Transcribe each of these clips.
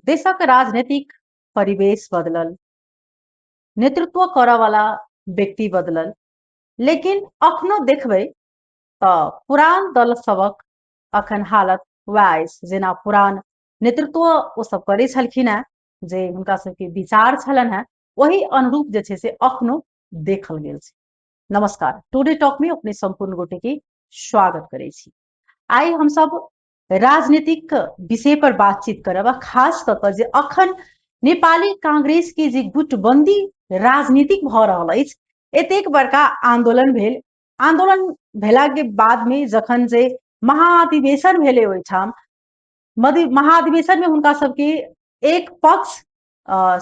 देशक राजनीतिक परिवेश बदलल, नेतृत्व करऽ वाला व्यक्ति बदलल, लेकिन अखनो देखबै पुरान दल सबक अखन हालत वएह अछि जेना पुरान नेतृत्व ओ सब करै छलखिन हेँ, जे हुनका सबके विचार छलनि हेँ, वही अनुरूप जे छै से अखनो देखल गेल छै। नमस्कार, टुडे टॉक में अपने संपूर्ण गोटे के स्वागत करै छी। आइ हम सब राजनीतिक विषय पर बातचीत करब, खास कऽ कऽ जे अखन नेपाली कांग्रेस के जे गुटबंदी राजनीतिक भऽ रहल अछि, एतेक बड़का आंदोलन भेल, आंदोलन भेला के बाद में जखन जे महाधिवेशन भेले ओहिठाम, महाधिवेशन में हुनका सबके एक पक्ष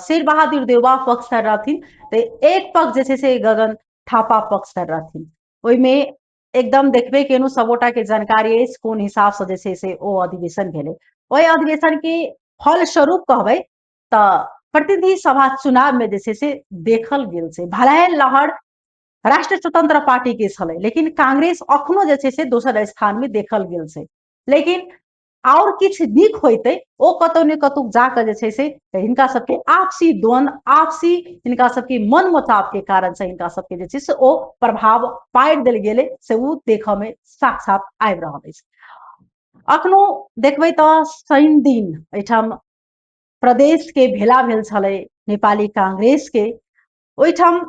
शेर बहादुर देउवा पक्ष कर रहथिन, तो एक पक्ष जे छै से गगन थापा पक्ष कर रहथिन। ओहिमे एकदम देखबे केनु सबोटा के जानकारी अछि कोन हिसाब से जे छै से ओ अधिवेशन भेले। ओहि अधिवेशन के फलस्वरूप कहबै तऽ प्रतिनिधि सभा चुनाव में जे छै से देखल गेल छै भले लहर राष्ट्रीय स्वतंत्र पार्टी के छलै, लेकिन कांग्रेस अखनो जे छै से दोसर स्थान में देखल गेल छै। लेकिन और किछु नीक होइतै ओ कतौ ने कतौ जाकर जे छै से हिनका सबके आपसी द्वंद, आपसी हिनका सबके मन मुटाव के कारण से हिनका सबके जे छै से ओ प्रभाव पाड़ि देल गेलै से ओ देखऽ में साक्षात आबि रहल अछि। अखनो देखबै तऽ शनि दिन एहिठाम प्रदेश के भेला भेल छलै नेपाली कांग्रेस के, ओहिठाम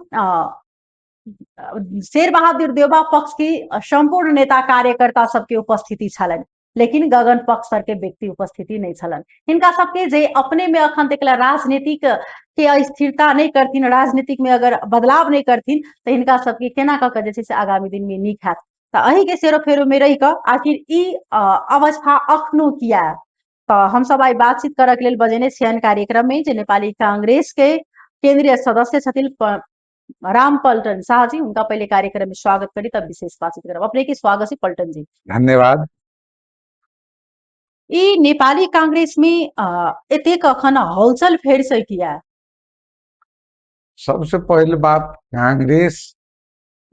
शेर बहादुर देउवा पक्ष की संपूर्ण नेता कार्यकर्ता सबके उपस्थिति छलनि, लेकिन गगन पक्ष सर के व्यक्ति उपस्थिति नहीं छलन। हिनका सबके जे अपने में अखन तक राजनीतिक के अस्थिरता नहीं करथिन, राजनीतिक में अगर बदलाव नहीं करथिन तो हिनका सबके केना कऽ जे छै से आगामी दिन में नीक हैत। तऽ अही के सेरो फेरो में रहि कऽ आखिर ई अवस्था अखनो किया है, तो हम सब आई बातचीत करऽ के लेल बजेने छियनि कार्यक्रम में जे नेपाली कांग्रेस के केंद्रीय सदस्य छथिन राम पलटन शाह जी। उनका पहले कार्यक्रम में स्वागत करी तब विशेष बातचीत करब। अपने की स्वागत है पलटन जी। धन्यवाद। ई नेपाली कांग्रेस में एतेक अखन हलचल फेर से किया? सबसे पहले बात, कांग्रेस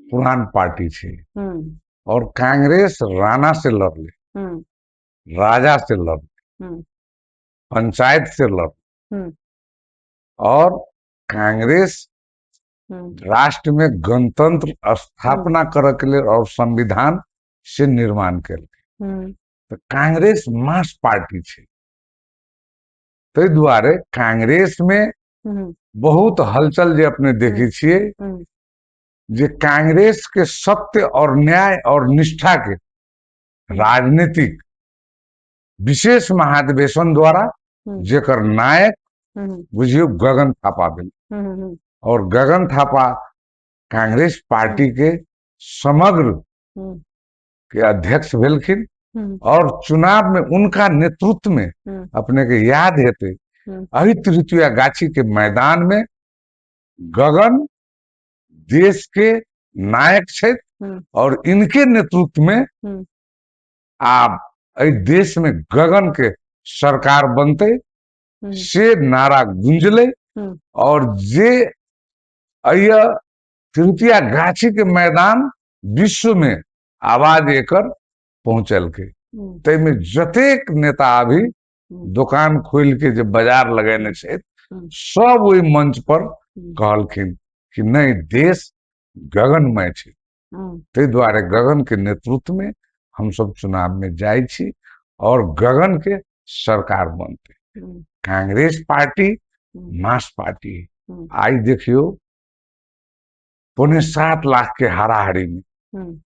पुरान पार्टी छे और कांग्रेस राणा से लड़ले, राजा से लड़ले, पंचायत से लड़ले और कांग्रेस राष्ट्र में गणतंत्र स्थापना करे के लिए और संविधान से निर्माण कर तो कांग्रेस मास पार्टी छे। तो द्वारे कांग्रेस में बहुत हलचल जे अपने देखी छिए, जे कांग्रेस के सत्य और न्याय और निष्ठा के राजनीतिक विशेष महाधिवेशन द्वारा जेकर नायक बुझियो गगन थापा भेल और गगन थापा कांग्रेस पार्टी के समग्र के अध्यक्ष भेलखिन और चुनाव में उनका नेतृत्व में अपने के याद हेते अहि तृतीया गाछी के मैदान में गगन देश के नायक छे और इनके नेतृत्व में आप देश में गगन के सरकार बनते से नारा गूंजले और जे तृतीया गाछी के मैदान विश्व में आवाज एकर पहुंचल के। ते में जतेक नेता अभी दुकान खोल के जो बाजार लगेने छे सब वही मंच पर कहलखिन कि नहीं देश गगनमय छे। ते द्वारे गगन के नेतृत्व में हम सब चुनाव में जाई छी और गगन के सरकार बनते। कांग्रेस पार्टी मास पार्टी आई देखियो 7.25 लाख के हाराहारी में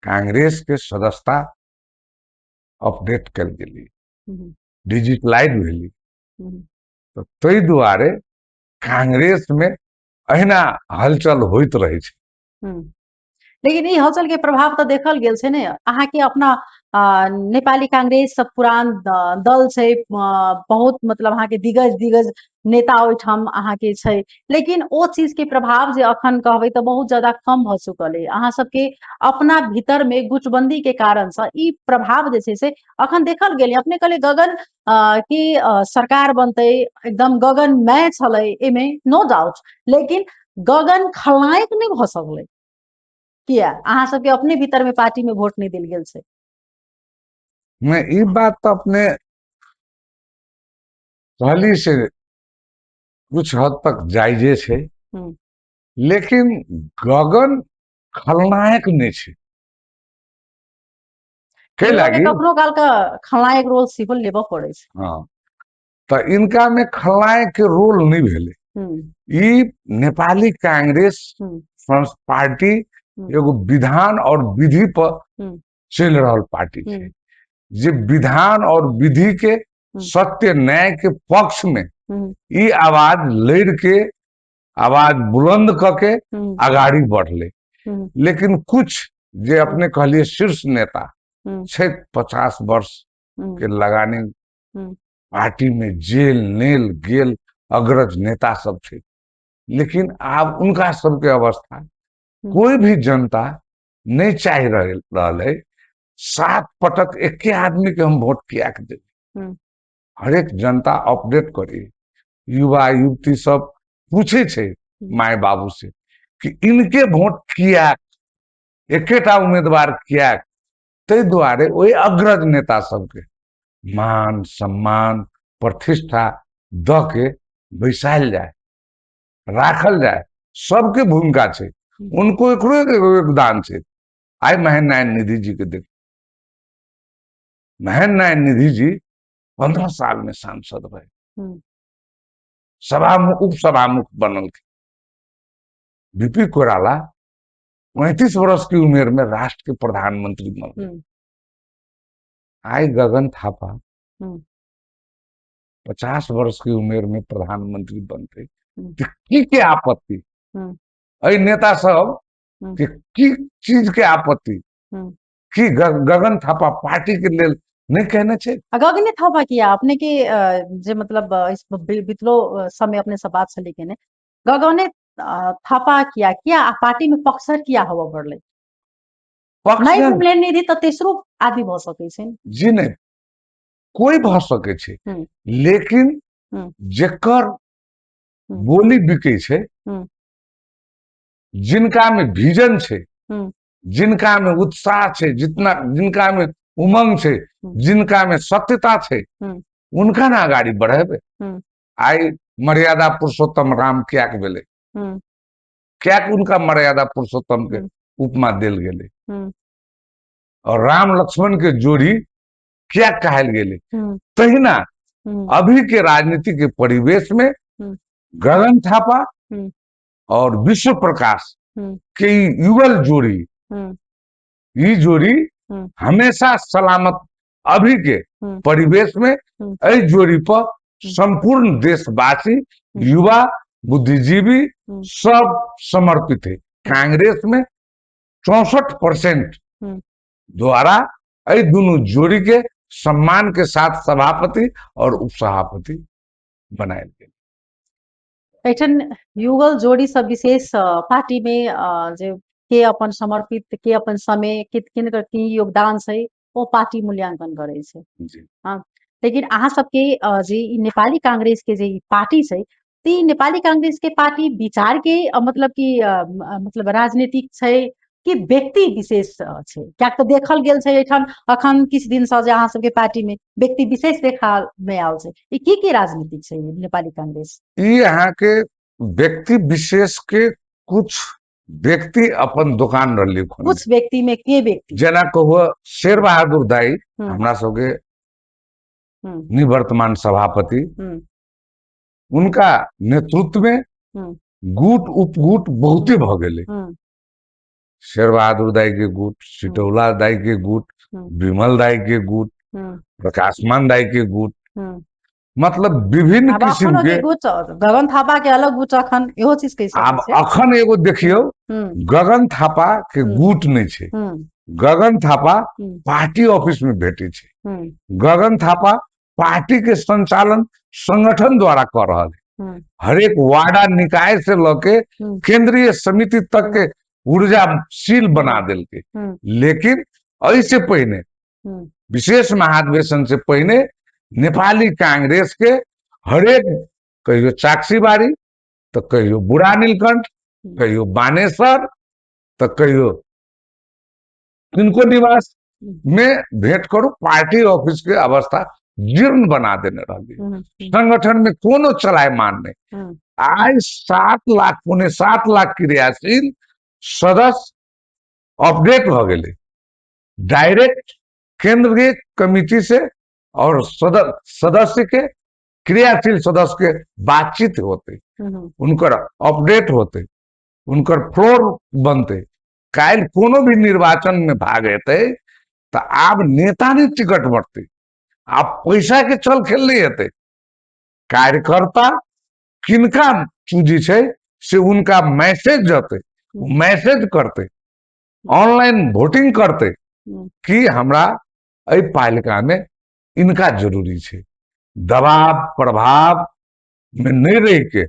कांग्रेस के सदस्यता अपडेट कर गेली, डिजिटलाइज भेली। तो तै द्वारे कांग्रेस में अहिना हलचल होइत रहे छे। लेकिन ई हलचल के प्रभाव तो देखल गेल छे ने। अहाँ के अपना नेपाली कांग्रेस सब पुरान दल छे, बहुत मतलब अहाँ के दिग्गज दिग्गज नेता ओहिठाम अहाँ के छे, लेकिन ओ चीज के प्रभाव जे अखन कहबै तो बहुत ज्यादा कम भ चुकल है। अहाँ सबके अपना भीतर में गुटबंदी के कारण से ई प्रभाव जे छे से अखन देखल गेल। अपने कहले गगन की सरकार बनते, एकदम गगन मय छले, एमे नो डाउट, लेकिन गगन खलनायक नहीं भ सकले। किया अहाँ सबके अपने भीतर में पार्टी में वोट नहीं दिल गेल छे? मैं ई बात तो अपने पहली से कुछ हद तक जायजे छे, लेकिन गगन खलनायक नहीं छे। के लागी कखनो काल का खलनायक रोल सिर्फ लेबो पड़े छे। हाँ, तो इनका में खलनायक के रोल नहीं भेले। ई नेपाली कांग्रेस पार्टी एगो विधान और विधि पर चल रहा पार्टी है, जे विधान और विधि के सत्य न्याय के पक्ष में ई आवाज लड़ के, आवाज बुलंद करके आगाड़ी बढ़ले। लेकिन कुछ जे अपने कहलिए शीर्ष नेता छे 50 वर्ष के लगाने पार्टी में जेल नेल गेल अग्रज नेता सब थे, लेकिन अब उनका सबके अवस्था कोई भी जनता नहीं चाह रहे। 7 पटक एक आदमी के हम वोट किया के दे, हर एक जनता अपडेट करे, युवा युवती सब पूछे छे माए बाबू से कि इनके वोट किया, एकेटा उम्मीदवार किया, ते द्वारे वही अग्रज नेता सबके मान सम्मान प्रतिष्ठा द के बैसाल जाए, राखल जाए। सबके भूमिका छे, उनको एकरो योगदान छे। आई महेंद्र नारायण निधि जी के देख, महेंद्र नारायण निधि जी 15 साल में सांसद रहे, सभामुख उपसभामुख बनल के। बीपी कोइराला 35 वर्ष की उम्र में राष्ट्र के प्रधानमंत्री बन। आई गगन थापा 50 वर्ष की उम्र में प्रधानमंत्री बनते, की आपत्ति? नेता सब की चीज के आपत्ति कि गगन थापा पार्टी के लिए नहीं कहने छे। गगन थापा किया अपने के जे मतलब इस बितलो समय अपने सब बात से लेके ने गगन थापा किया पार्टी में पक्षर किया हवा बढ़ले नहीं घुमले निधि तो तेसरो आदमी भ सके छे। जी नहीं, कोई भ सके छे, लेकिन जेकर बोली बिके छे, जिनका में विजन छे, जिनका में उत्साह छे, जिनका में उमंग छे, जिनका में सत्यता छे, उनका ना आगाड़ी बढ़ेबे। आई मर्यादा पुरुषोत्तम राम क्या के बेले, क्या उनका मर्यादा पुरुषोत्तम के उपमा दिल गेले, और राम लक्ष्मण के जोड़ी क्या कहल गेले। तहिना अभी के राजनीति के परिवेश में गगन थापा और विश्व प्रकाश के युगल जोड़ी, ये जोड़ी हमेशा सलामत। अभी के परिवेश में इस जोड़ी पर संपूर्ण देशवासी, युवा, बुद्धिजीवी सब समर्पित है। कांग्रेस में 64% द्वारा इस दोनों जोड़ी के सम्मान के साथ सभापति और उपसभापति बनाए गए। ऐठन युगल जोड़ी सब विशेष पार्टी में जो के अपन समर्पित, के अपन समय, किनकर की योगदान से वो पार्टी मूल्यांकन करे छे। हाँ, लेकिन अहाँ सबके जे नेपाली कांग्रेस के जे पार्टी छे, ती नेपाली कांग्रेस के पार्टी विचार के मतलब कि मतलब राजनीतिक छे कि व्यक्ति विशेष छे? क्या तो देखल गेल छे एठन अखन किछ दिन से जे अहाँ सबके पार्टी में व्यक्ति विशेष देखा में आल छे, ई की राजनीतिक छे नेपाली कांग्रेस? ई यहाँ के व्यक्ति विशेष के कुछ व्यक्ति अपन दुकान रही, कुछ व्यक्ति में के व्यक्ति जना कहो शेर बहादुर दाई हमरा सबके निवर्तमान सभापति, उनका नेतृत्व में गुट उपगुट बहुते भ गेले। शेर बहादुर दाई के गुट, सिटौला दाई के गुट, विमल दाई के गुट, प्रकाशमान दाई के गुट, मतलब विभिन्न किस्म के गुट। गगन थापा के अलग गुट अखन एहो चीज कैसे? अब अखन एगो देखियो, गगन थापा के गुट नहीं छे। गगन थापा पार्टी ऑफिस में भेटे छे। गगन थापा पार्टी के संचालन संगठन द्वारा कर रहा है। हर एक वार्डा निकाय से लके केंद्रीय समिति तक के ऊर्जाशील बना दिल के। लेकिन ऐसे पहले विशेष महाधिवेशन से पहले नेपाली कांग्रेस के हरेक कहियो चाक्सीबारी, तो कहियो बुढ़ा नीलकंठ, कहियो बानेश्वर, तो कहियो किनको निवास में भेंट करो, पार्टी ऑफिस के अवस्था जीर्ण बना देने रही। संगठन में कोनो चलायमान नहीं। आज 7 लाख पौने 7 लाख क्रियाशील सदस्य अपडेट हो गए डायरेक्ट केंद्रीय कमिटी से और सदस्य के क्रियाशील सदस्य के बातचीत होते, उनकर अपडेट होते, उनकर फ्लोर बनते। काल कोनो भी निर्वाचन में भाग लेते तो आप नेता नहीं टिकट बढ़ते, आप पैसा के चल खेल नहीं होते। कार्यकर्ता किनका चूजी छे से उनका मैसेज जाते, मैसेज करते, ऑनलाइन वोटिंग करते कि हमरा एहि पालिका में इनका जरूरी छे। दबाव प्रभाव में नहीं रह के,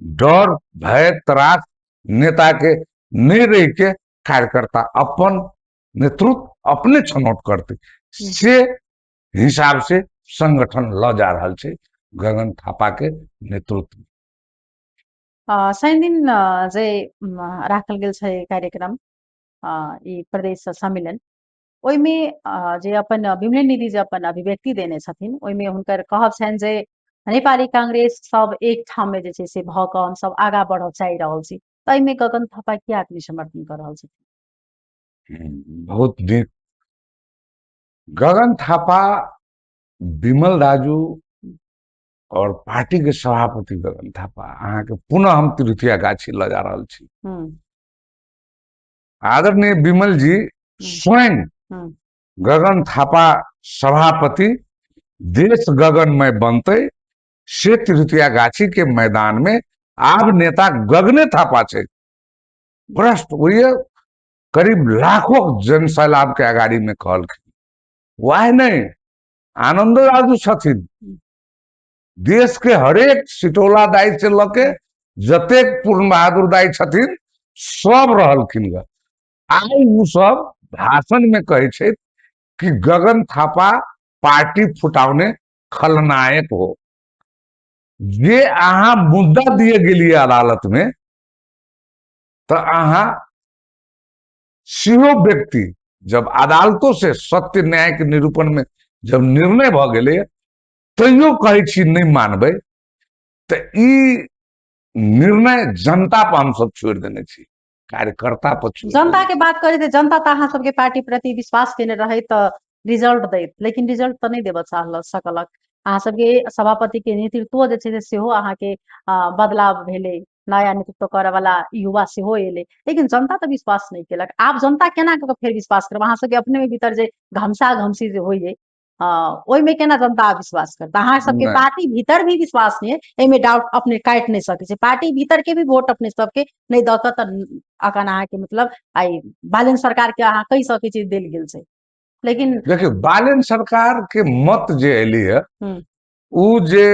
डर भय त्रास नेता के नहीं रह के कार्यकर्ता अपन नेतृत्व अपने छनौट करते से हिसाब से संगठन ल जा रहा है गगन थापा के नेतृत्व में। शनि दिन जे राखल गेल छै कार्यक्रम ई प्रदेश सम्मेलन ओहिमे जे अपन विमलेन्दु जे अपन अभिव्यक्ति देने छथिन ओहिमे हुनकर कहब छनि जे नेपाली कांग्रेस सब एक ठाम में जे छै से भ क हम सब आगा बढ़ चाहि रहल छी। एहिमे गगन थापा किया समर्थन कर रहल छथिन? बहुत नीक। गगन थापा विमल दाजू और पार्टी के सभापति गगन थापा अहाँ के पुनः हम तृतीया गाछी ल जा रहा छी। आदरणीय विमल जी स्वयं गगन थापा सभापति देश गगनमय बनते से तृतीया गाछी के मैदान में आप नेता गगने थापा छे भ्रष्ट हुई करीब लाखों जन सैलाब के अगाड़ी में कहलखिन। वह नहीं आनंदो राजू छथिन, देश के हरेक सिटोला दाई से लके जतेक पूर्ण बहादुर दाई छथिन सब रहलखिन। आई वो सब भाषण में कहे छे कि गगन थापा पार्टी फुटाउने खलनायक हो। ये अहाँ मुद्दा दिए गेलिए अदालत में तो अहाँ सिहो व्यक्ति जब अदालतों से सत्य न्याय के निरूपण में जब निर्णय भ गेले तैयो कहे छी नहीं मानबे तो ई निर्णय जनता पर हम सब छोड़ देने छी, कार्यकर्ता पर छोड़। जनता के बात करे थे, जनता तो अहाँ सबके पार्टी प्रति विश्वास केने रहे तो रिजल्ट दैत, लेकिन रिजल्ट तो नहीं देव सकलक। अहाँ सबके सभापति के नेतृत्व जे छै सेहो अहाँ के बदलाव भेले, नया नेतृत्व करे वाला युवा सेहो एले, लेकिन जनता तो विश्वास नहीं केलक। आप जनता केना के फिर विश्वास करब? अहाँ सबके अपने में भीतर जे घमसा घमसी जे होइए ओहि में केना जनता विश्वास करता? अहाँ सबके पार्टी भीतर भी विश्वास नहीं है, एमे डाउट अपने काट नहीं सके। पार्टी भीतर के भी वोट अपने सबके नहीं द के अखन अहाँ के मतलब आई बालन सरकार के अहाँ कही सके छी देल गेल छै। लेकिन देखिए बालन सरकार के मत जे एली है उ जे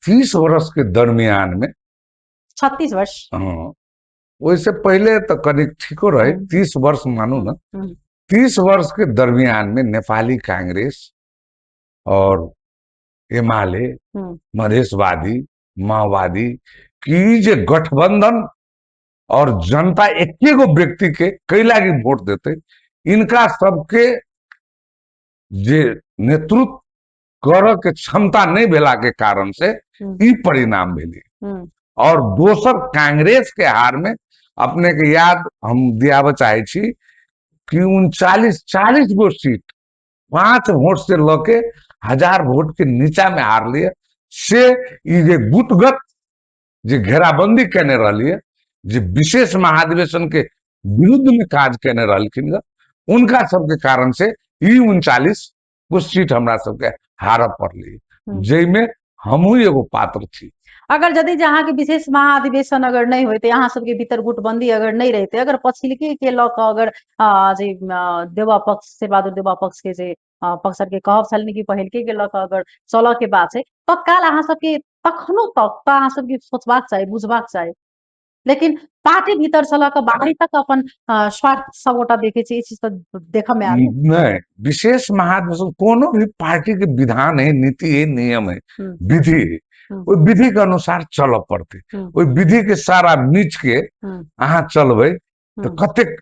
30 वर्ष के दरमियान में 36 वर्ष वैसे पहले तो करीब ठीको रहे 30 वर्ष मानू ना 30 वर्ष के दरमियान में नेपाली कांग्रेस और एमाले मधेशवादी माओवादी की जे गठबंधन और जनता एक गो व्यक्ति के कैला की वोट देते, इनका सबके जे नेतृत्व कर के क्षमता नहीं भेला के कारण से ई परिणाम भेले। और दोसर कांग्रेस के हार में अपने के याद हम दियाब चाहे छी कि 39-40 गो सीट 5 वोट से लके 1000 वोट के नीचा में हार लिए से ये गुटगत जे घेराबंदी केने रही जे विशेष महाधिवेशन के विरुद्ध में काज केने रहलखिन उनका सबके कारण से ई 39 गो सीट हमरा सबके हार पड़ली, जैमे हमहू एगो पात्र थी। अगर यदि जहाँ के विशेष महाधिवेशन अगर नहीं होते, यहाँ सबके भीतर गुटबंदी अगर नहीं रहते, अगर पछिलके के लक अगर जे देवा पक्ष से बहादुर देवा पक्ष के जे पक्षर के कहब छल कि पहिलके के लक अगर चल के बात है तत्काल अहाँ सबके तखनो तक अहाँ सबके सोचबाक चाही बुझबाक चाही। लेकिन पार्टी भीतर से लक बाहरी तक अपन स्वार्थ सबोटा देखे छी, चीज तो देख में आवे नहीं। विशेष महाधिवेशन कोनो भी पार्टी के विधान है, नीति है, नियम है, विधि है, वो विधि के अनुसार चल पड़ते। वो विधि के सारा नीच के अहाँ चलबे तो कतेक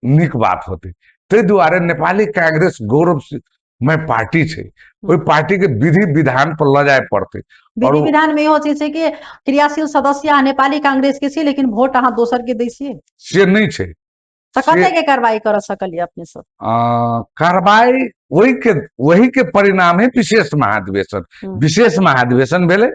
निक बात होते। ते दुआरे नेपाली कांग्रेस गौरव मैं पार्टी छे ओई पार्टी के विधि विधान पर ल जाए पड़ते। विधि विधान में इहो चीज छै कि क्रियाशील सदस्य अहाँ नेपाली कांग्रेस के छी, लेकिन वोट अहाँ दोसर के दै छियै से नहीं छे। तो कते के कार्रवाई कर सकलिए अपने सब? कार्रवाई वही के परिणाम है विशेष महाधिवेशन। विशेष महाधिवेशन भेले,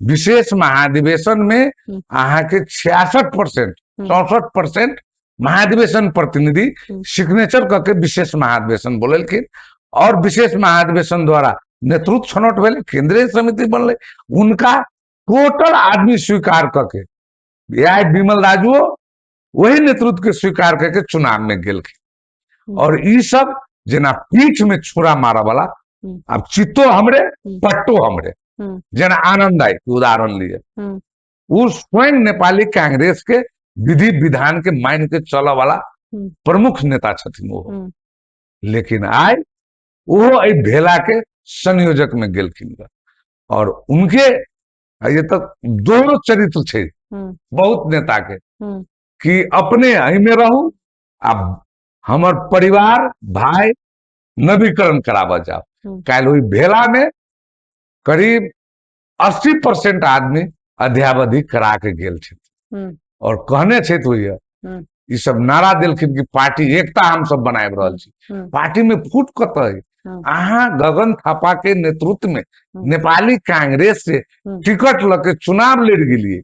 विशेष महाधिवेशन में अहाँ के 66% 64% महाधिवेशन प्रतिनिधि सिग्नेचर करके विशेष महाधिवेशन बोलेलखिन और विशेष महाधिवेशन द्वारा नेतृत्व छनौट भेले, केंद्रीय समिति बनले, उनका टोटल आदमी स्वीकार करके या विमल राजुओ वही नेतृत्व के स्वीकार करके चुनाव में गेलखिन। और ई सब जना पीठ में छुरा मारा वाला, अब चित्तो हमरे पट्टो हमरे, जना आनंद आई उदाहरण लिए, वो स्वयं नेपाली कांग्रेस के विधि विधान के मान के चला वाला प्रमुख नेता छथिन वो। लेकिन आय वो भेला के संयोजक में गेलखिन और उनके ये तक दोनों चरित्र छे बहुत नेता के कि अपने अही में रहू, अब हमर परिवार भाई नवीकरण करावा जाओ। कल हुई भेला में करीब 80% आदमी अध्यावधि करा के गेल छे और कहने छे तो ये सब नारा दिलखिन कि पार्टी एकता हम सब बनाए रहल छी। पार्टी में फूट कत अहाँ गगन थापा के नेतृत्व में नेपाली कांग्रेस से टिकट लके चुनाव लड़ गेलिए,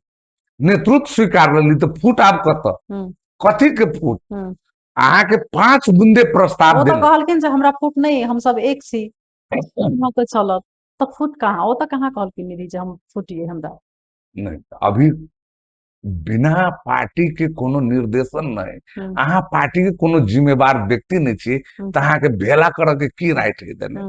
नेतृत्व स्वीकार ली, तो फूट आप कथी के फूट? अहाँ के 5 बूंदे प्रस्ताव देले। कहलखिन जे हमरा फूट नहीं, हम सब एक छी, हम तो चलत, तो फूट कहाँ? वो तो कहाँ कहलखिन निधि जे हम फूटिए हमरा नहीं। अभी बिना पार्टी के कोनो निर्देशन नहीं, अहाँ पार्टी के कोनो जिम्मेवार व्यक्ति नहीं छी, तो अहाँ के भेला करे के की राइट है देने?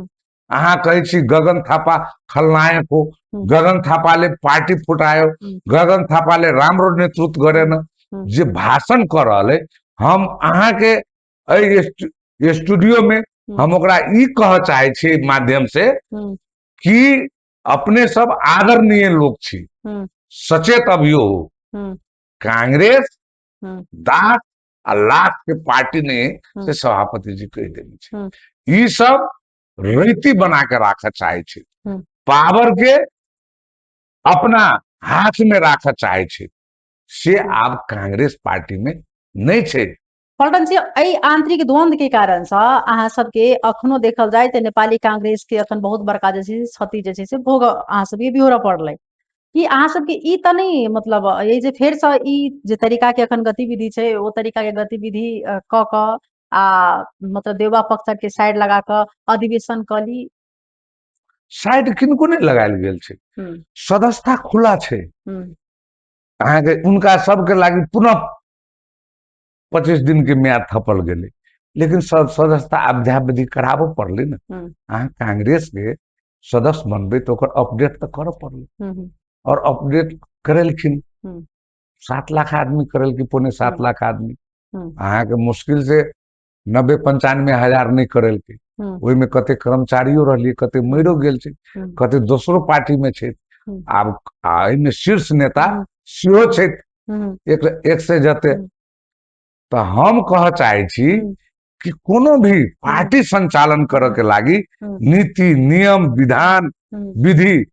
अहाँ कहे छी गगन थापा खलनायक हो, गगन थापा ले पार्टी फुटायो, गगन थापा ले रामरो नेतृत्व करे न, जे भाषण कर रहे हम अहाँ के स्टूडियो में हम ओकरा ई कह चाहे छी माध्यम से कि अपने सब आदरणीय लोग छी, सचेत अभियो हो। कांग्रेस दास लाख के पार्टी ने से सभापति जी कह देने ये सब रीति बना के रखा चाहे छे, पावर के अपना हाथ में रखा चाहे छे, से आप कांग्रेस पार्टी में नहीं छे। पलटन जी एहि आंतरिक द्वंद्व के कारण से अहाँ सबके अखनो देखल जाए तो नेपाली कांग्रेस के अखन बहुत बड़का जे छै क्षति जे छै से भोग अहाँ सबके बिहोर पड़लै कि अहाँ सबके ई त नहीं, मतलब ये जे फेर से ई जे तरीका के अखन गतिविधि छै वो तरीका के गतिविधि क क आ मतलब देवा पक्ष के साइड लगा क अधिवेशन कली? साइड किनको नहीं लगायल गेल छै, सदस्यता खुला छै। अहाँ के उनका सबके लागी पुनः 25 दिन के म्याद थपल गेले, लेकिन सब सदस्यता अध्यावधि कराबो पड़ले न। अहाँ कांग्रेस के सदस्य बनबे तो अपडेट तो कर पड़ले और अपडेट करेलखिन। 7 लाख आदमी करेलखिन, 6.25 आदमी। अहाँ के मुश्किल से 90-95 हजार नहीं करेलखिन, ओहि में कते कर्मचारियों रहलिए, कते मरो गेल छे, कते दोसरो पार्टी में छे। आब में शीर्ष नेता सेहो छे एक से जते। तो हम कह चाहे छी कि कोनो भी पार्टी संचालन करे के लागी नीति नियम विधान विधि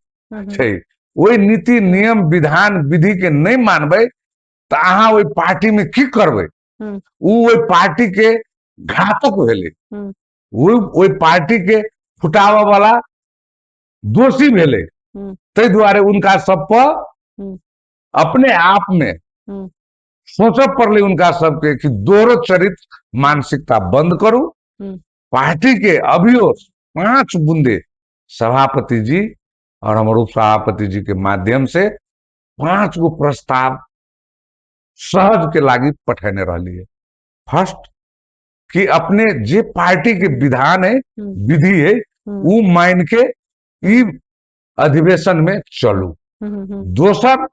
छे, वही नीति नियम विधान विधि के नहीं मानबे तो अहाँ वही पार्टी में की करबे? वही पार्टी के घातक भेले, वही पार्टी के फुटावा वाला दोषी भेले। ते द्वारे उनका सब पर अपने आप में सोच पड़ले उनका सबके कि दोहरो चरित्र मानसिकता बंद करू। पार्टी के अभियो 5 बूंदे सभापति जी और हमारे उप सभापति जी के माध्यम से 5 गो प्रस्ताव सहज के लागी पठेने रही है। फर्स्ट कि अपने जे पार्टी के विधान है विधि है वो मान के ई अधिवेशन में चलू। दोसर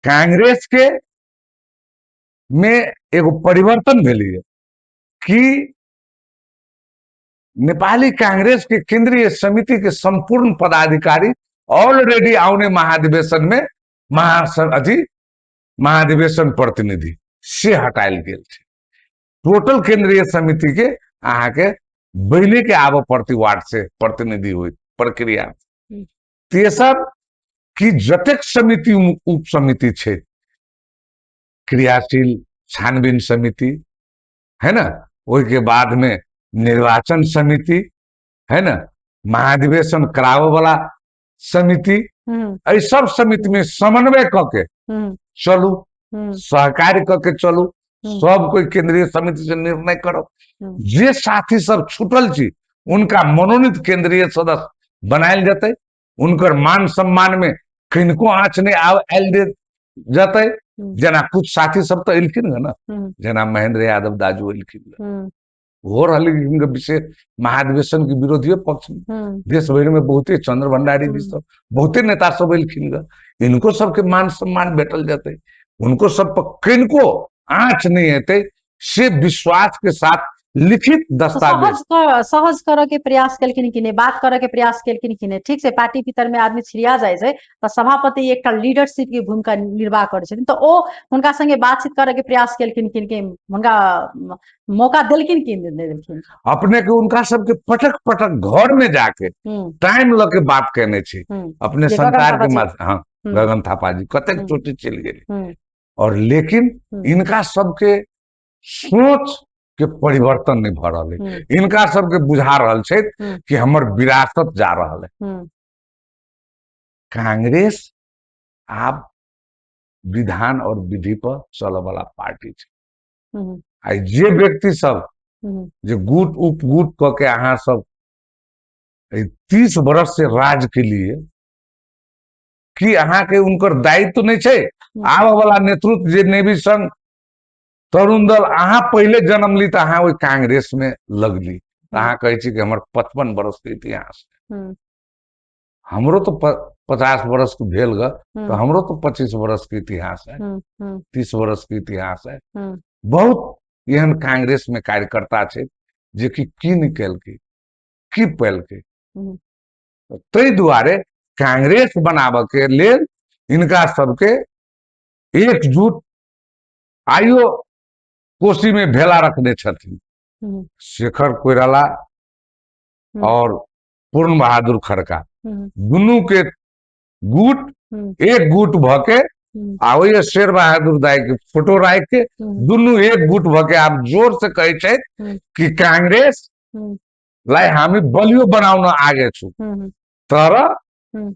कांग्रेस के में एगो परिवर्तन भेली है कि नेपाली कांग्रेस के केंद्रीय समिति के संपूर्ण पदाधिकारी ऑलरेडी आउने महाधिवेशन में महाधिवेशन प्रतिनिधि से हटायल गेल छे। टोटल केंद्रीय समिति के अहाँ के बहने के आब पड़ती वार्ड से प्रतिनिधि हुई प्रक्रिया। तेसर कि जतेक समिति उप समिति छे, क्रियाशील छानबीन समिति है ना, वही के बाद में निर्वाचन समिति है ना, महाधिवेशन करावे वाला समिति, सब समिति में समन्वय करके चलू, सहकार्य करके चलू, सब कोई केंद्रीय समिति से निर्णय करो। जे साथी सब छूटल छी उनका मनोनीत केंद्रीय सदस्य बनायल जते, उनकर मान सम्मान में किनको आँच नहीं आयल दे जते। जना कुछ साथी सब तो एलखिन ना, जना महेंद्र यादव दाजू एलखिन, हो रही विशेष महाधिवेशन के विरोधी पक्ष में देश भर में बहुते चंद्र भंडारी जी सब बहुते नेता सब एलखिन, इनको सबके मान सम्मान भेटल जाते, उनको सब पर किनको आँच नहीं हेते, से विश्वास के साथ लिखित दस्तावेज सहज करे के प्रयास केलखिन कि नहीं, बात करे के प्रयास केलखिन कि नहीं। ठीक से पार्टी भीतर में आदमी छिड़िया जाय छै तो सभापति एक लीडरशिप की भूमिका निर्वाह करे छथिन, तो ओ उनका संगे बातचीत करे के प्रयास केलखिन कि उनका मौका देलखिन कि नहीं देलखिन। अपने के उनका सबके पटक पटक घर में जाके टाइम लगे बात कहने छी, अपने संचार के माध्यम। हाँ, गगन थापा जी कतेक चोटी चल गए, और लेकिन इनका सबके सोच के परिवर्तन नहीं भ रहा है, इनका सबके बुझा रहा है कि हमर विरासत जा रहा है। कांग्रेस आप विधान और विधि पर चल वाला पार्टी है। जे व्यक्ति सब जो गुट उपगुट करके अहाँ सब 30 वर्ष से राज के लिए कि अहाँ के उनकर दायित्व नहीं है। आब वाला नेतृत्व जे नेवी संघ तरुण दल अहाँ पहले जन्म ली तो अहाँ वही कांग्रेस में लगली, अहाँ कहे कि हमर 55 वर्ष के इतिहास है, हमरो तो 50 वर्ष के भेल ग, तो हमरो तो 25 वर्ष के इतिहास है, 30 वर्ष के इतिहास है। बहुत एहन कांग्रेस में कार्यकर्ता छे जे की निकल के की पहल के, तई दुआरे कांग्रेस बनाबे के लेल इनका सबके एकजुट आइयो कोशी में भेला रखने छथिन। शेखर कोइराला और पूर्ण बहादुर खड़का दुनू के गुट एक गुट भके आ शेर बहादुर दाई के फोटो राख के दुनू एक गुट भके आप जोर से कहे छे कि कांग्रेस लाई हामी बलियो बनाउन आगे छु, तर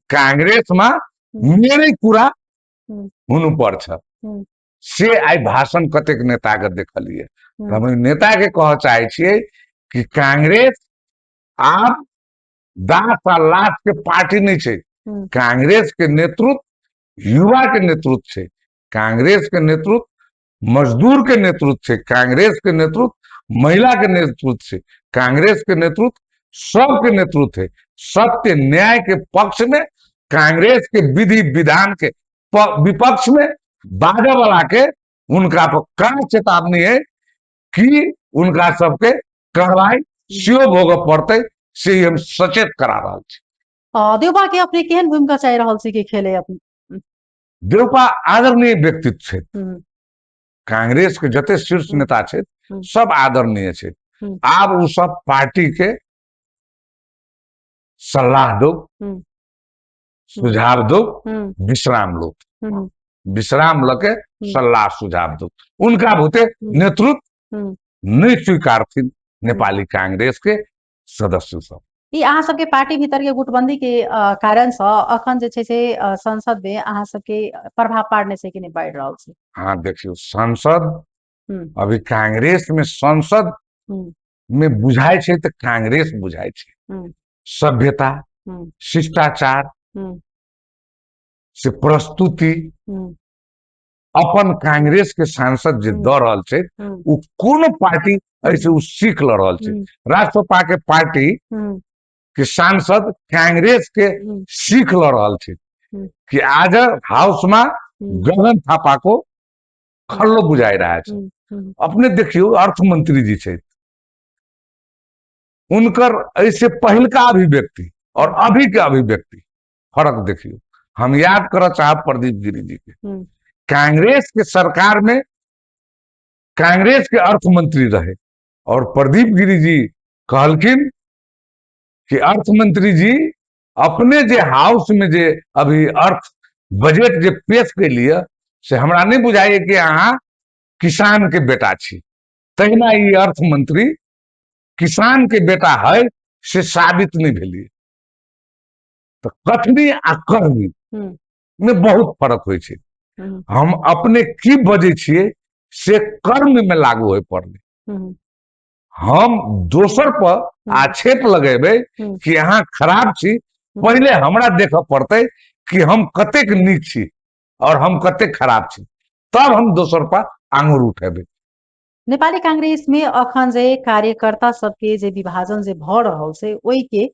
कांग्रेस में मेरे कुरा हुनु पर्छ। से आई भाषण कतेक नेता के देखलिए, हम नेता के कह चाहे छिए कि कांग्रेस आप दास आ लाश के पार्टी नहीं छे, कांग्रेस के नेतृत्व युवा के नेतृत्व छे, कांग्रेस के नेतृत्व मजदूर के नेतृत्व छे, कांग्रेस के नेतृत्व महिला के नेतृत्व छे, कांग्रेस के नेतृत्व सबके नेतृत्व है। सत्य न्याय के पक्ष में, कांग्रेस के विधि विधान के विपक्ष में बाधा वाला के उनका पर कड़ा चेतावनी है कि उनका सबके कार्रवाई सियो भोग पड़ते, से हम सचेत करा रहा छे। देवपा के अपने केहन भूमिका चाहि रहल छी कि खेले अपने? देवपा आदरणीय व्यक्तित्व छे, कांग्रेस के जते शीर्ष नेता छे सब आदरणीय छे। आब उ सब पार्टी के सलाह दो, सुझाव दो, विश्राम लो, विश्राम लके सलाह सुझाव दो। उनका भूते नेतृत्व नहीं स्वीकार थी नेपाली कांग्रेस के सदस्य सब। ई अहाँ सबके पार्टी भीतर के गुटबंदी के कारण से अखन जे छे से संसद में अहाँ सबके प्रभाव पाड़ने से कि नहीं पड़ रहा छे? हाँ देखियो, संसद अभी कांग्रेस में संसद में बुझाई छे तो कांग्रेस बुझाई छे, सभ्यता शिष्टाचार से प्रस्तुति अपन कांग्रेस के सांसद जे द रहल छे उ कोनो पार्टी ऐसे उ सीख ल रहल छे। राष्ट्रपा के पार्टी के सांसद कांग्रेस के सीख ल रहल छे कि आज हाउस में गगन थापा को खल्लो बुझाई रहा है। अपने देखियो अर्थ मंत्री जी छे, उनकर ऐसे पहल का अभिव्यक्ति और अभी के अभिव्यक्ति फर्क देखियो। हम याद कर चाहब प्रदीप गिरी जी के, कांग्रेस के सरकार में कांग्रेस के अर्थ मंत्री रहे और प्रदीप गिरी जी कहलखिन कि अर्थ मंत्री जी अपने जे हाउस में जे अभी अर्थ बजट जे पेश के लिए से हमरा नहीं बुझाइए कि अहाँ किसान के बेटा छी। तहिना ई अर्थ मंत्री किसान के बेटा है से साबित नहीं भेलिए। तो कथनी आ करनी में बहुत फर्क होइ छै। हम अपने की बजे छिए से कर्म में लागू हो पड़ले। हम दोसर पर आक्षेप लगेबे कि अहाँ खराब छी, पहले हमरा देख पड़ते कि हम कतेक नीक छी और हम कतेक खराब छी, तब हम दोसर पर आंगुर उठेबे। नेपाली कांग्रेस में अखन जे कार्यकर्ता सबके जे विभाजन जे भ रहल छै ओहि के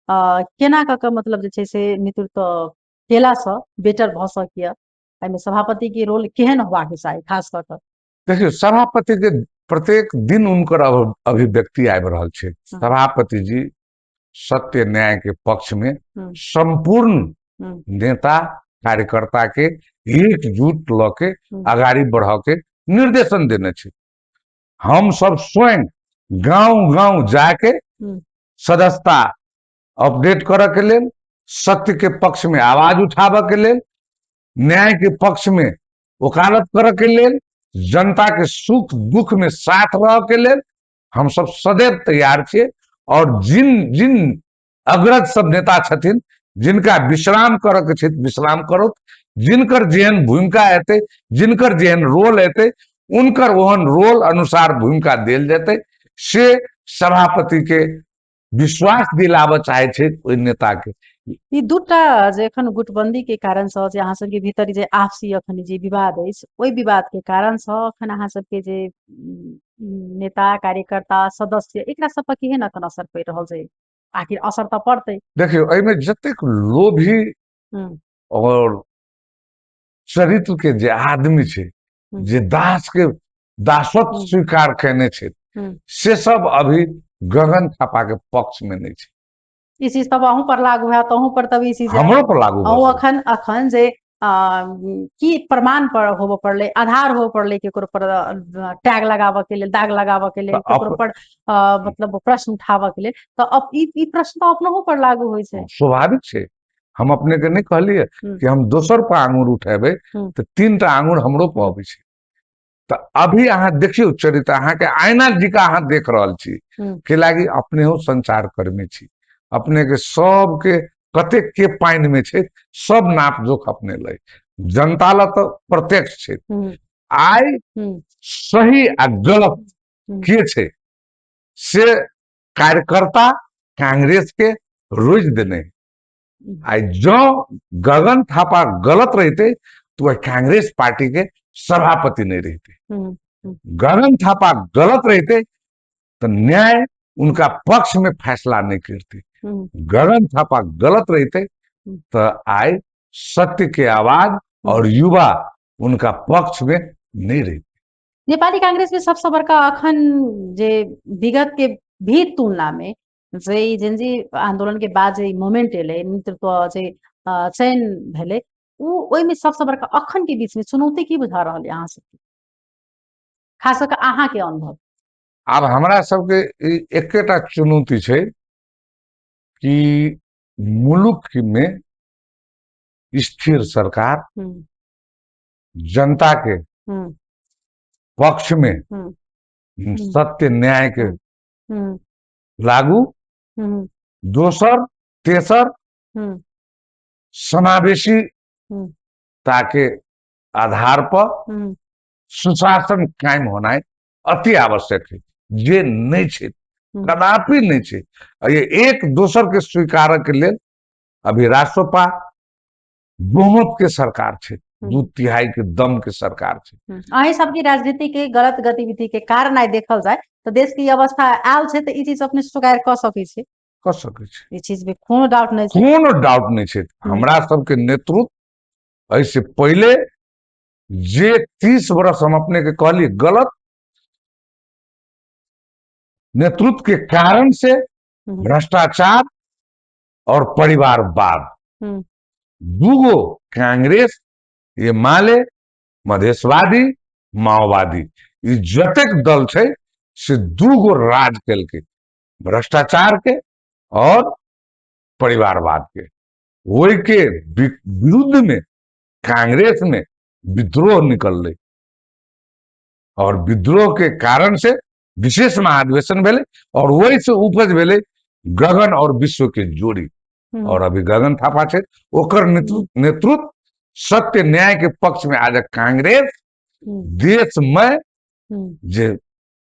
केना क मतलब जे छै से नेतृत्व केला से बेटर भ सकैया, एहिमे सभापति के रोल केहन होबाक चाही खास कर के? देखियो सभापति के प्रत्येक दिन उनकर अभिव्यक्ति आबि रहल छै। सभापति जी सत्य न्याय के पक्ष में संपूर्ण नेता कार्यकर्ता के एकजुट ल के आगाड़ी बढ़ के निर्देशन देने छै। हम सब स्वयं गांव गांव जाके सदस्यता अपडेट करे के लेल, सत्य के पक्ष में आवाज उठावे के लेल, न्याय के पक्ष में वकालत करे के लेल, जनता के सुख दुख में साथ रह के लेल हम सब सदैव तैयार छे। और जिन जिन अग्रज सब नेता छथिन जिनका विश्राम करे के छै विश्राम करो, जिनकर जेहन भूमिका हेते, जिनकर जेहन रोल हेते, उनकर ओहन रोल अनुसार भूमिका देल जेते। से सभापति के विश्वास दिलावे चाहे छे ओइ नेता के। ई दूटा जे एखन गुटबंदी के कारण से जे अहाँ सबके भीतर जे आपसी अखन जे विवाद अछि ओइ विवाद के कारण से अखन अहाँ सबके जे नेता कार्यकर्ता सदस्य एकरा सब पर केहन अखन असर पड़ि रहल छै? आखिर असर तो पड़ते। देखियो एहिमे जतेक लोभी और चरित्र के जे आदमी छे, जे दास के दासत्व स्वीकार करने छे, से सब अभी गगन थापा के पक्ष में नहीं छे। ई चीज तब अहूं पर लागू है, तहूं पर तब ई चीज हमरो पर लागू अहूं अखन जे की प्रमाण पर होबो पड़ले, आधार होबो पड़ले केकरो पर टैग लगावे के लेल, दाग लगावे के लेल, केकरो पर मतलब प्रश्न उठावे के लेल, तो अब ई प्रश्न तो अपनों पर लागू होय छै। स्वाभाविक छे। हम अपने के नहीं कहलिए कि हम दोसर पर आंगुर उठेबे तो 3टा आंगुर हमरो पर आबै छै। तो अभी अहाँ देखियो चरित्र, अहाँ के आईना जिका अहाँ देख रहल छी के लागी अपने हो संचार कर्मी छी। अपने के सब के कतेक के पाइन में छे सब नाप जोख अपने ले। जनता ला तो प्रत्यक्ष छे। आय सही आ गलत के छे से कार्यकर्ता कांग्रेस के रोज देने। आई जो गगन थापा गलत रहते तो वह कांग्रेस पार्टी के सभापति नहीं रहते। गगन थापा गलत रहते तो न्याय उनका पक्ष में फैसला नहीं करते। गगन थापा गलत रहते तो आय सत्य के आवाज और युवा उनका पक्ष में नहीं रहते। नेपाली कांग्रेस में सबसे बड़का अखन जे विगत के भी तुलना में जे जेनजी आंदोलन के बाद जे मोमेंट एले, नेतृत्व जे चयन भेले, ओइ में सबसे बड़का अखन के बीच में चुनौती की बुझा रहल है अहाँ सबके, खास करके अहाँ के अनुभव? अब हमरा सबके एकेटा चुनौती छे कि मुल्क में स्थिर सरकार, जनता के पक्ष में सत्य न्याय के लागू, दोसर तेसर समावेशी ताके आधार पर सुशासन कायम होना अति आवश्यक है। जे नहीं छे, कदापि नहीं छे। ये एक दोसर के स्वीकार के लिए अभी राष्ट्रपा बहुमत के सरकार छे, 2/3 के दम के सरकार छे। अहीं सबकी राजनीति के गलत गतिविधि के कारण आई देखल जाए तो देश की अवस्था आयल छे, तो ई चीज अपने स्वीकार कर सकै छे। कर सकै छे, ई चीज में कोनो डाउट नहीं छे। कोनो डाउट नहीं छे। हमरा सबके नेतृत्व ऐसे पहले जे 30 वर्ष हम अपने के कहली गलत नेतृत्व के कारण से भ्रष्टाचार और परिवारवाद, दूगो कांग्रेस, ये माले मधेशवादी, माओवादी, ये जतेक दल छे से दूगो राज कल के भ्रष्टाचार के और परिवारवाद के, वही के विरुद्ध में कांग्रेस में विद्रोह निकल रही और विद्रोह के कारण से विशेष महाधिवेशन भेले और वही से उपज भेले गगन और विश्व के जोड़ी। और अभी गगन थापा छे, ओकर नेतृत्व सत्य न्याय के पक्ष में आज कांग्रेस देश में जे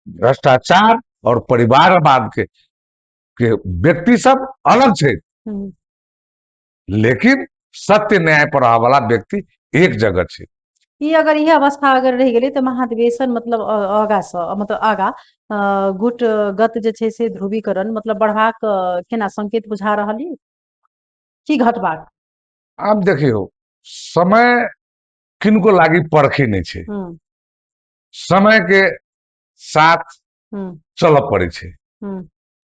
भ्रष्टाचार और परिवारवाद के व्यक्ति सब अलग छे, लेकिन सत्य न्याय पर वाला व्यक्ति एक जगह छे। ये अगर यह अवस्था अगर रह गई तो महाधिवेशन मतलब आगा गुटगत जे छे से ध्रुवीकरण मतलब बढ़ाक केना संकेत बुझा रहल ये की घटबाक। अब देखियो, समय किनको लागी परखी नहीं छे, समय के साथ चल पड़े छे।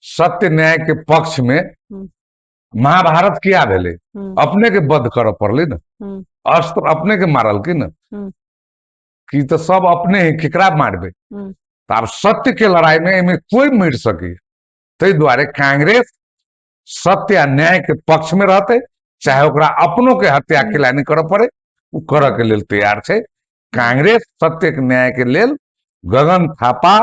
सत्य न्याय के पक्ष में महाभारत किया भेले, अपने के वध कर पड़ले न, अस्त्र अपने के मारल की न, कि तो सब अपने ही केकरा मारबे। अब सत्य के लड़ाई में इनमें कोई मिट सके, ते द्वारे कांग्रेस सत्य न्याय के पक्ष में रहते, चाहे ओकरा अपनों के हत्या के लाइन कर पड़े, वो कर के लेल तैयार छे। कांग्रेस सत्य के न्याय के लेल गगन थापा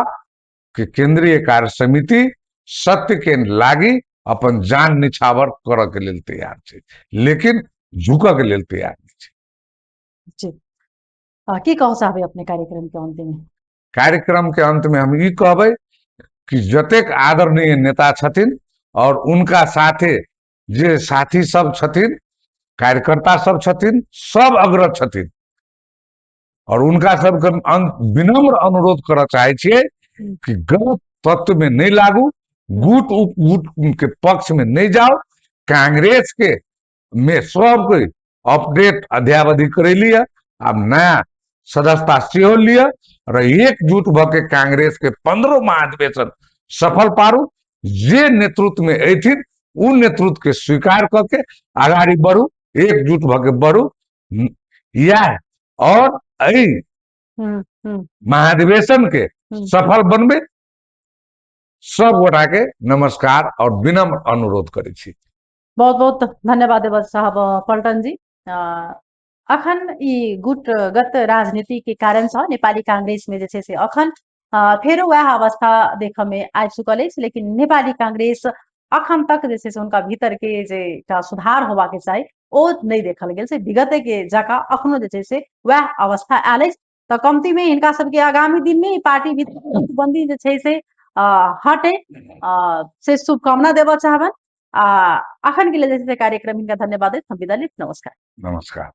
के केंद्रीय कार्य समिति सत्य के लागी अपन जान निछावर कर के लेल तैयार छे, लेकिन झुक के लेल तैयार नहीं छे। की कह चाहबे अपने कार्यक्रम के अंत में? कार्यक्रम के अंत में हम ई कहबे कि जतेक आदरणीय नेता छथिन और उनका साथे जे साथी सब छथिन, कार्यकर्ता सब छथिन, सब अग्रज छथिन, और उनका सबके विनम्र अनुरोध करना चाहे छिए कि गलत तत्व में नहीं लागू, गुट उपगुट के पक्ष में नहीं जाओ। कांग्रेस के में सब कोई अपडेट अध्यावधि करे लिया, अब नया सदस्यता सेहो लिया और एकजुट भके कांग्रेस के 15 महाधिवेशन सफल पारू। जे नेतृत्व में ऐथिन उन नेतृत्व के स्वीकार करके आगाड़ी बढ़ू, एकजुट भके बढ़ू। या और महाधिवेशन के सफल बनबे सब गोटा के नमस्कार और विनम्र अनुरोध करे छी। बहुत बहुत धन्यवाद साहब पल्टन जी। अखन ई गुटगत राजनीति के कारण से नेपाली कांग्रेस में जैसे से अखन फेरो वह अवस्था देख में आ चुकल है, लेकिन नेपाली कांग्रेस अखन तक जैसे से उनका भीतर के जे सुधार होबा के चाहिए ओ नहीं देखल गेल से। विगत के जका अखनो जैसे से वह अवस्था आयल तो कमती में इनका सबके आगामी दिन में पार्टी भीतर बंदी जैसे से हटे से शुभकामना देवा चाहबन। अखन के लिए जैसे कार्यक्रम इनका धन्यवाद है। हम विदा लेते, नमस्कार। नमस्कार।